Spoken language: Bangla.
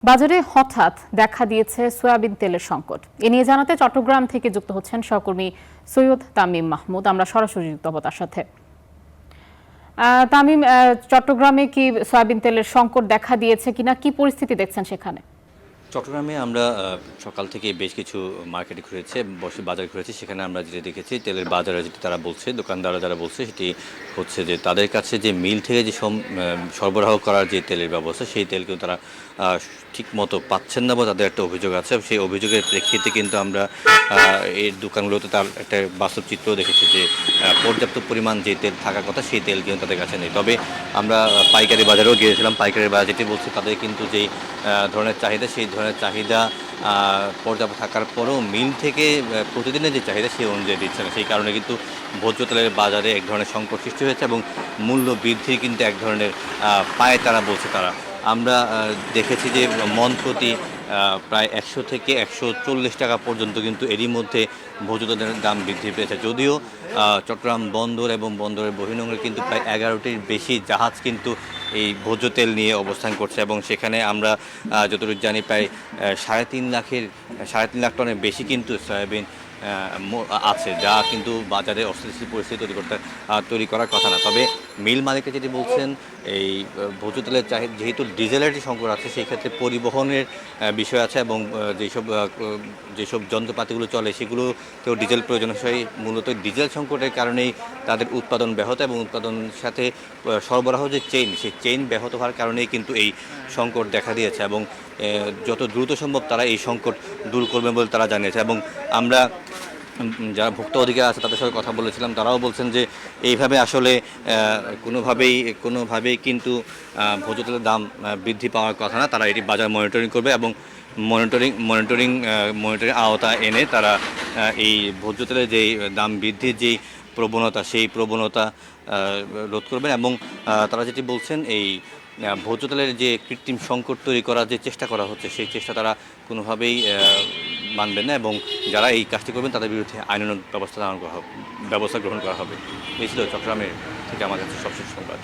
বাজারে হঠাৎ দেখা দিয়েছে সয়াবিন তেলের সংকট। এ নিয়ে জানাতে চট্টগ্রাম থেকে যুক্ত হচ্ছেন সহকর্মী সৈয়দ তামিম মাহমুদ। আমরা সরাসরি যুক্ত হব তার সাথে। তামিম, চট্টগ্রামে কি সয়াবিন তেলের সংকট দেখা দিয়েছে কিনা, কি পরিস্থিতি দেখছেন সেখানে? চট্টগ্রামে আমরা সকাল থেকে বেশ কিছু মার্কেটে ঘুরেছি, বাজার ঘুরেছি। সেখানে আমরা যেটা দেখেছি, তেলের বাজারে যেটি তারা বলছে, দোকানদাররা যারা বলছে, সেটি হচ্ছে যে তাদের কাছে যে মিল থেকে যে সরবরাহ করার যে তেলের ব্যবস্থা, সেই তেল কিন্তু তারা ঠিক মতো পাচ্ছেন না বা তাদের একটা অভিযোগ আছে। সেই অভিযোগের প্রেক্ষিতে কিন্তু আমরা এই দোকানগুলোতে তার একটা বাস্তব চিত্র দেখেছি যে পর্যাপ্ত পরিমাণ যে তেল থাকার কথা, সেই তেল কিন্তু তাদের কাছে নেই। তবে আমরা পাইকারি বাজারেও গিয়েছিলাম। পাইকারি বাজার যেটি বলছে, তাদের কিন্তু যেই ধরনের চাহিদা, সেই ধরনের চাহিদা পর্যাপ্ত থাকার পরেও মিল থেকে প্রতিদিনের যে চাহিদা, সেই অনুযায়ী দিচ্ছে না। সেই কারণে কিন্তু ভোজ্য তেলের বাজারে এক ধরনের সংকট সৃষ্টি হয়েছে এবং মূল্য বৃদ্ধির কিন্তু এক ধরনের পায়তারা বলছে তারা। আমরা দেখেছি যে মণ প্রতি প্রায় ১০০ থেকে ১৪০ টাকা পর্যন্ত কিন্তু এরই মধ্যে ভোজ্য তেলের দাম বৃদ্ধি পেয়েছে। যদিও চট্টগ্রাম বন্দর এবং বন্দরের বহির্নোঙরে কিন্তু প্রায় ১১টির বেশি জাহাজ কিন্তু এই ভোজ্য তেল নিয়ে অবস্থান করছে এবং সেখানে আমরা যতটুকু জানি প্রায় ৩.৫ লাখ টনের বেশি কিন্তু সয়াবিন আছে, যা কিন্তু বাজারে অস্থিতিশীল পরিস্থিতি তৈরি করার কথা না। তবে মিল মালিকরা যেটি বলছেন, এই ভোজ্য তেলের চাহিদা যেহেতু ডিজেলের যে সংকট আছে, সেই ক্ষেত্রে পরিবহনের বিষয় আছে এবং যেসব যন্ত্রপাতিগুলো চলে, সেগুলোতেও ডিজেল প্রয়োজন হয়। মূলত ডিজেল সংকটের কারণেই তাদের উৎপাদন ব্যাহত এবং উৎপাদনের সাথে সরবরাহ যে সেই চেইন ব্যাহত হওয়ার কারণেই কিন্তু এই সংকট দেখা দিয়েছে এবং যত দ্রুত সম্ভব তারা এই সংকট দূর করবে বলে তারা জানিয়েছে। এবং আমরা যারা ভোক্তা অধিকার আছে তাদের সাথে কথা বলেছিলাম, তারাও বলছেন যে এইভাবে আসলে কোনোভাবেই কিন্তু ভোজ্য তেলের দাম বৃদ্ধি পাওয়ার কথা না। তারা এটি বাজার মনিটরিং করবে এবং মনিটরিং আওতা এনে তারা এই ভোজ্য তেলের যেই দাম বৃদ্ধির যেই প্রবণতা, সেই প্রবণতা রোধ করবেন। এবং তারা যেটি বলছেন, এই ভোজ্য তেলের যে কৃত্রিম সংকট তৈরি করার যে চেষ্টা করা হচ্ছে, সেই চেষ্টা তারা কোনোভাবেই মানবেন না এবং যারা এই কাজটি করবেন তাদের বিরুদ্ধে আইনানুগ ব্যবস্থা গ্রহণ করা হবে। এই ছিল চট্টগ্রামের থেকে আমার কাছে সবশেষ সংবাদ।